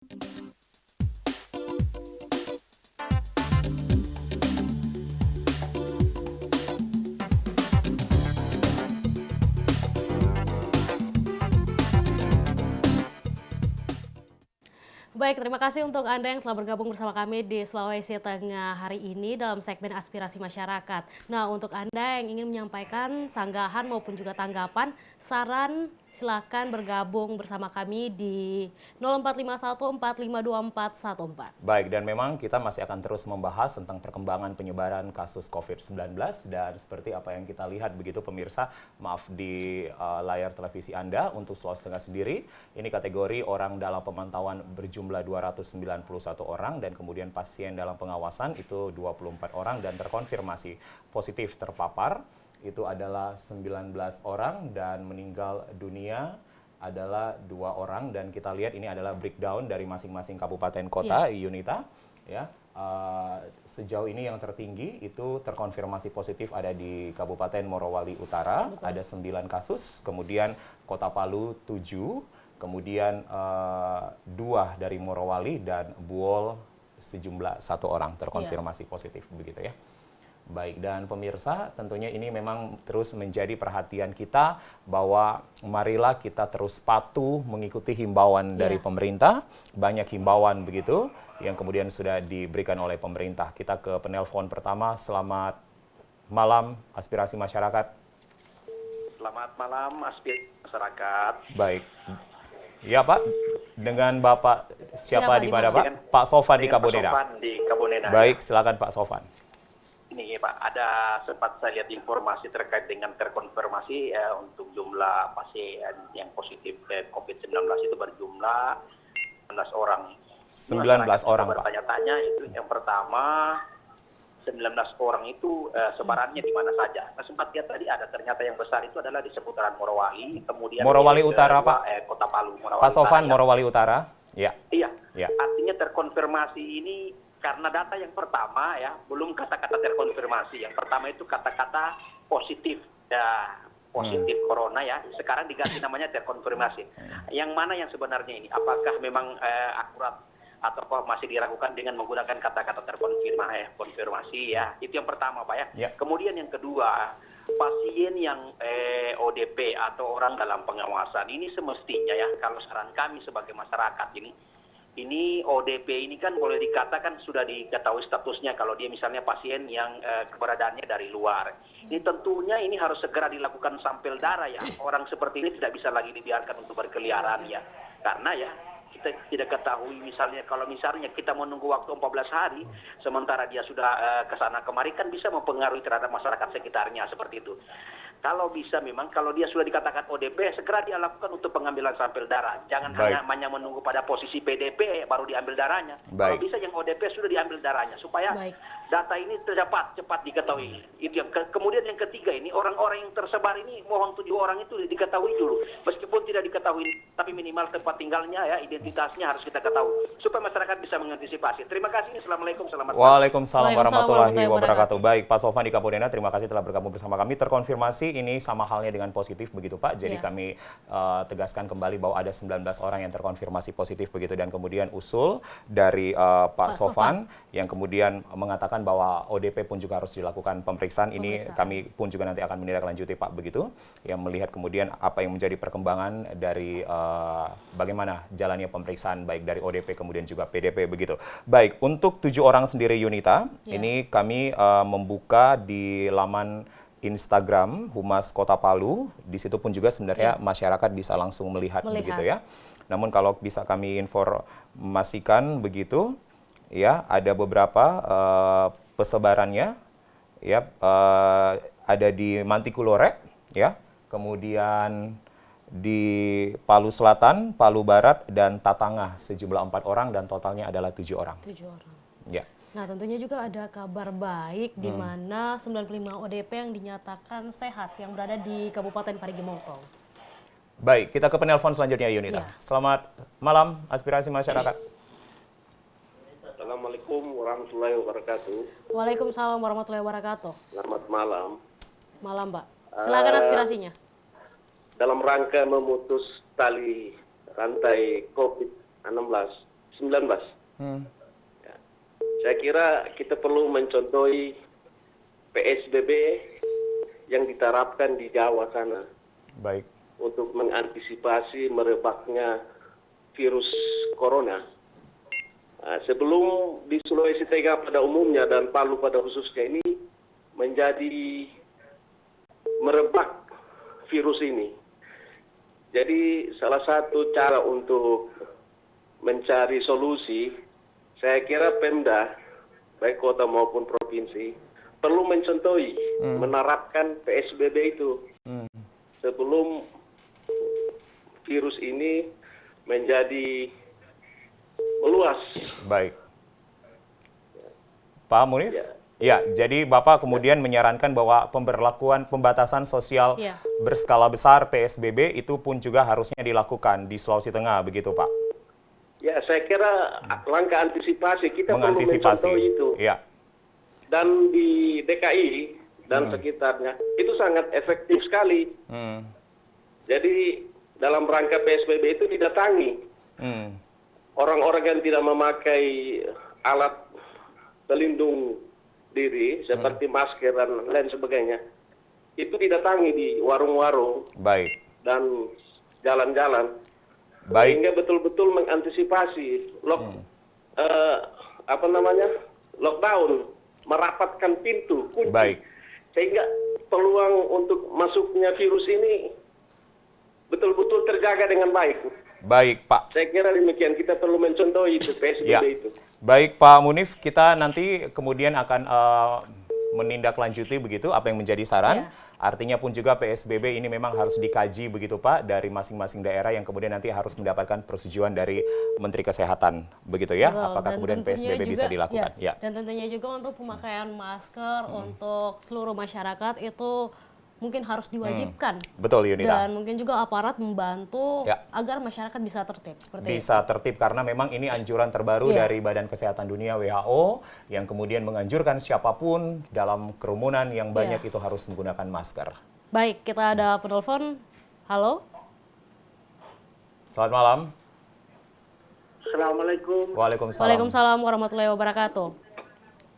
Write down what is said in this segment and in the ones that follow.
Baik, terima kasih untuk Anda yang telah bergabung bersama kami di Sulawesi Tengah hari ini dalam segmen aspirasi masyarakat. Nah, untuk Anda yang ingin menyampaikan sanggahan maupun juga tanggapan, saran, silakan bergabung bersama kami di 0451452414. Baik, dan memang kita masih akan terus membahas tentang perkembangan penyebaran kasus COVID-19 dan seperti apa yang kita lihat begitu pemirsa, maaf di layar televisi Anda untuk Sulawesi Tengah sendiri, ini kategori orang dalam pemantauan berjumlah 291 orang dan kemudian pasien dalam pengawasan itu 24 orang dan terkonfirmasi positif terpapar itu adalah 19 orang dan meninggal dunia adalah 2 orang dan kita lihat ini adalah breakdown dari masing-masing kabupaten kota Yunita ya. Sejauh ini yang tertinggi itu terkonfirmasi positif ada di Kabupaten Morowali Utara. Betul. Ada 9 kasus, kemudian Kota Palu 7, kemudian 2 dari Morowali dan Buol sejumlah 1 orang terkonfirmasi positif begitu ya. Baik, dan pemirsa tentunya ini memang terus menjadi perhatian kita bahwa marilah kita terus patuh mengikuti himbauan dari pemerintah. Banyak himbauan begitu yang kemudian sudah diberikan oleh pemerintah. Kita ke penelpon pertama. Selamat malam aspirasi masyarakat. Selamat malam aspirasi masyarakat. Baik. Ya Pak, dengan Bapak siapa di mana Pak? Pak Sofan di Kaboneda. Sofan di Kaboneda. Baik, silakan Pak Sofan. Ini Pak, ada sempat saya lihat informasi terkait dengan terkonfirmasi untuk jumlah pasien yang positif COVID-19 itu berjumlah 19 orang. 19 orang Pak. Bertanya-tanya itu yang pertama 19 orang itu sebarannya di mana saja. Nah, sempat lihat tadi ada ternyata yang besar itu adalah di seputaran Morowali, kemudian Morowali Utara Pak. Kota Palu. Morowali Pak Sofan, Morowali Utara. Ya. Iya. Ya. Artinya terkonfirmasi ini karena data yang pertama ya, belum kata-kata terkonfirmasi. Yang pertama itu kata-kata positif. Ya, positif corona ya. Sekarang diganti namanya terkonfirmasi. Yang mana yang sebenarnya ini? Apakah memang akurat atau masih diragukan dengan menggunakan kata-kata konfirmasi ya. Itu yang pertama Pak ya. Kemudian yang kedua, pasien yang ODP atau orang dalam pengawasan ini semestinya ya, kalau saran kami sebagai masyarakat ini ODP ini kan boleh dikatakan sudah diketahui statusnya kalau dia misalnya pasien yang keberadaannya dari luar. Ini tentunya ini harus segera dilakukan sampel darah ya. Orang seperti ini tidak bisa lagi dibiarkan untuk berkeliaran ya. Karena ya kita tidak ketahui misalnya kalau misalnya kita menunggu waktu 14 hari sementara dia sudah kesana kemari kan bisa mempengaruhi terhadap masyarakat sekitarnya seperti itu. Kalau bisa memang, kalau dia sudah dikatakan ODP, segera dia lakukan untuk pengambilan sampel darah. Jangan hanya menunggu pada posisi PDP baru diambil darahnya. Kalau bisa yang ODP sudah diambil darahnya, supaya data ini cepat diketahui. Itu yang kemudian yang ketiga ini, orang-orang yang tersebar ini, mohon 7 orang itu diketahui dulu. Meskipun tidak diketahui, tapi minimal tempat tinggalnya ya, identitasnya harus kita ketahui. Supaya masyarakat bisa mengantisipasi. Terima kasih, Assalamualaikum, selamat malam. Waalaikumsalam warahmatullahi wabarakatuh. Baik, Pak Sofan di Kaboneda, terima kasih telah bergabung bersama kami. Terkonfirmasi ini sama halnya dengan positif begitu Pak. Jadi kami tegaskan kembali bahwa ada 19 orang yang terkonfirmasi positif begitu dan kemudian usul dari Pak Sofan yang kemudian mengatakan bahwa ODP pun juga harus dilakukan pemeriksaan. Ini kami pun juga nanti akan menindaklanjuti Pak begitu. Yang melihat kemudian apa yang menjadi perkembangan dari bagaimana jalannya pemeriksaan baik dari ODP kemudian juga PDP begitu. Baik, untuk 7 orang sendiri Yunita, ini kami membuka di laman Instagram Humas Kota Palu. Di situ pun juga sebenarnya masyarakat bisa langsung melihat begitu ya. Namun kalau bisa kami informasikan begitu ya, ada beberapa pesebarannya ya, ada di Mantikulore ya, kemudian di Palu Selatan, Palu Barat dan Tatangah sejumlah 4 orang dan totalnya adalah 7 orang. 7 orang. Ya. Nah, tentunya juga ada kabar baik di mana 95 ODP yang dinyatakan sehat yang berada di Kabupaten Parigi Motong. Baik, kita ke penelpon selanjutnya Yunita. Selamat malam aspirasi masyarakat. Assalamualaikum warahmatullahi wabarakatuh. Waalaikumsalam warahmatullahi wabarakatuh. Selamat malam. Malam, Pak. Silakan aspirasinya. Dalam rangka memutus tali rantai COVID-19, Hmm. Ya. Saya kira kita perlu mencontohi PSBB yang diterapkan di Jawa sana Baik. untuk mengantisipasi merebaknya virus corona. Sebelum di Sulawesi Tengah pada umumnya dan Palu pada khususnya ini menjadi merebak virus ini. Jadi salah satu cara untuk mencari solusi, saya kira Pemda, baik kota maupun provinsi, perlu mencontohi, menerapkan PSBB itu sebelum virus ini menjadi meluas. Baik. Pak Munif? Ya. Ya, jadi Bapak kemudian menyarankan bahwa pemberlakuan pembatasan sosial Ya. berskala besar PSBB itu pun juga harusnya dilakukan di Sulawesi Tengah, begitu Pak? Ya, saya kira langkah antisipasi kita perlu Mengantisipasi. mencontohi itu. Ya. Dan di DKI dan sekitarnya itu sangat efektif sekali. Hmm. Jadi dalam rangka PSBB itu didatangi Hmm. orang-orang yang tidak memakai alat pelindung diri seperti masker dan lain sebagainya. Itu didatangi di warung-warung Baik. dan jalan-jalan. Baik. Sehingga betul-betul mengantisipasi lockdown, merapatkan pintu, kunci. Baik. Sehingga peluang untuk masuknya virus ini betul-betul terjaga dengan baik. Baik, Pak. Saya kira demikian, kita perlu mencontohi itu PSBB Ya. itu. Baik, Pak Munif, kita nanti kemudian akan menindaklanjuti begitu apa yang menjadi saran. Ya. Artinya pun juga PSBB ini memang harus dikaji begitu Pak dari masing-masing daerah yang kemudian nanti harus mendapatkan persetujuan dari Menteri Kesehatan begitu ya. Betul, Apakah dan kemudian tentunya PSBB bisa juga- dilakukan? Ya. Dan tentunya juga untuk pemakaian masker untuk seluruh masyarakat itu mungkin harus diwajibkan. Betul, Yunita. Dan mungkin juga aparat membantu Ya. agar masyarakat bisa tertib seperti Bisa tertib karena memang ini anjuran terbaru Iya. dari Badan Kesehatan Dunia WHO yang kemudian menganjurkan siapapun dalam kerumunan yang banyak Iya. itu harus menggunakan masker. Baik, kita ada penelpon. Halo. Selamat malam. Assalamualaikum. Waalaikumsalam. Waalaikumsalam warahmatullahi wabarakatuh.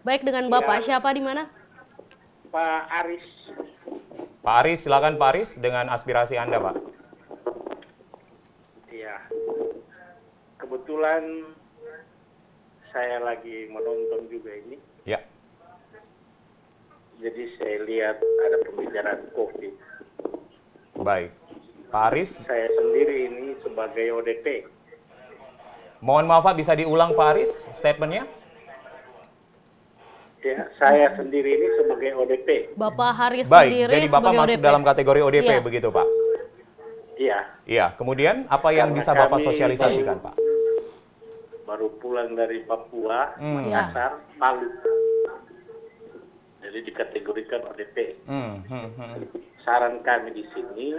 Baik, dengan Bapak siapa di mana? Pak Aris. Pak Aris, silakan Pak Aris dengan aspirasi Anda, Pak. Iya, kebetulan saya lagi menonton juga ini, Ya. jadi saya lihat ada pembicaraan COVID. Baik. Pak Aris, Saya sendiri ini sebagai ODP. mohon maaf Pak, bisa diulang Pak Aris statementnya? Ya, saya sendiri ini sebagai ODP. Bapak Haris Baik, sendiri jadi Bapak sebagai masuk ODP. dalam kategori ODP Iya. begitu Pak? Iya, Iya, kemudian apa yang Karena bisa Bapak kami sosialisasikan Pak? baru pulang dari Papua, Ya. Makassar, Palu. Jadi dikategorikan ODP. Saran kami di sini,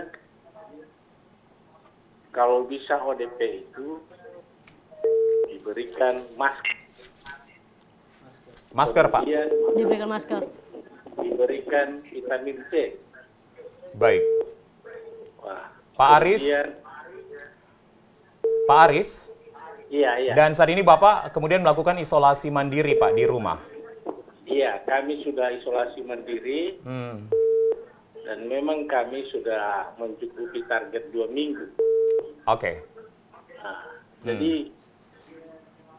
kalau bisa ODP itu diberikan masker. Masker Pak? Kemudian Diberikan masker. diberikan vitamin C. Baik. Wah, Pak Aris, kemudian, Pak Aris, iya, dan saat ini Bapak kemudian melakukan isolasi mandiri Pak di rumah. iya, kami sudah isolasi mandiri dan memang kami sudah mencukupi target 2 minggu. Oke. Nah, jadi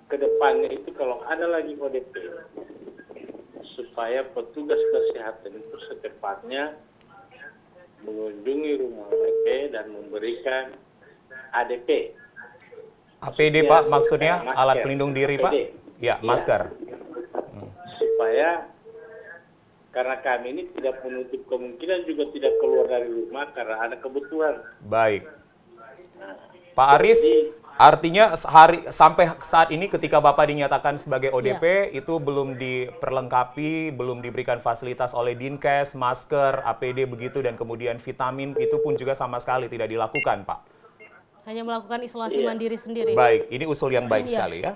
ke depannya itu kalau ada lagi ODP, supaya petugas kesehatan itu secepatnya mengunjungi rumah ODP dan memberikan ADP. APD Ya, Pak maksudnya masker. alat pelindung diri Pak? APD. Ya, Iya. masker. Supaya karena kami ini tidak menutup kemungkinan juga tidak keluar dari rumah karena ada kebutuhan. Baik. Pak Aris, artinya sampai saat ini ketika Bapak dinyatakan sebagai ODP itu belum diperlengkapi, belum diberikan fasilitas oleh Dinkes, masker, APD begitu dan kemudian vitamin itu pun juga sama sekali tidak dilakukan, Pak. Hanya melakukan isolasi mandiri sendiri. Baik, ini usul yang baik Iya. sekali ya.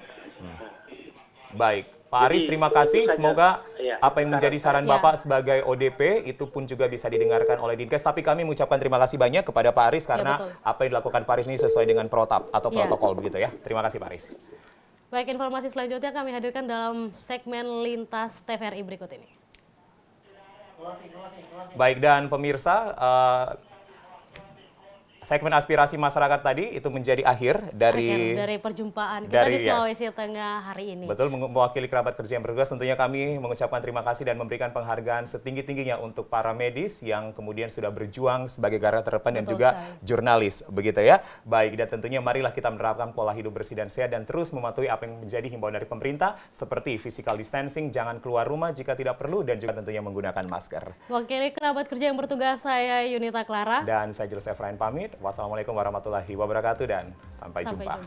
Baik, Pak Aris Jadi, terima kasih. itu saja. Semoga Iya, apa yang menjadi saran Iya. Bapak sebagai ODP itu pun juga bisa didengarkan oleh Dinkes. Tapi kami mengucapkan terima kasih banyak kepada Pak Aris karena betul. apa yang dilakukan Pak Aris ini sesuai dengan protap atau Iya. protokol begitu ya. Terima kasih Pak Aris. Baik, informasi selanjutnya kami hadirkan dalam segmen Lintas TVRI berikut ini. Baik, dan pemirsa, segmen aspirasi masyarakat tadi itu menjadi akhir dari perjumpaan kita di yes. Sulawesi Tengah hari ini. Betul, mewakili kerabat kerja yang bertugas, tentunya kami mengucapkan terima kasih dan memberikan penghargaan setinggi-tingginya untuk para medis yang kemudian sudah berjuang sebagai garda terdepan dan juga jurnalis, begitu ya. Baik, dan tentunya marilah kita menerapkan pola hidup bersih dan sehat dan terus mematuhi apa yang menjadi himbauan dari pemerintah seperti physical distancing, jangan keluar rumah jika tidak perlu dan juga tentunya menggunakan masker. Wakili kerabat kerja yang bertugas, saya Yunita Clara. Dan saya Jules Efrain pamit. Wassalamualaikum warahmatullahi wabarakatuh dan sampai jumpa.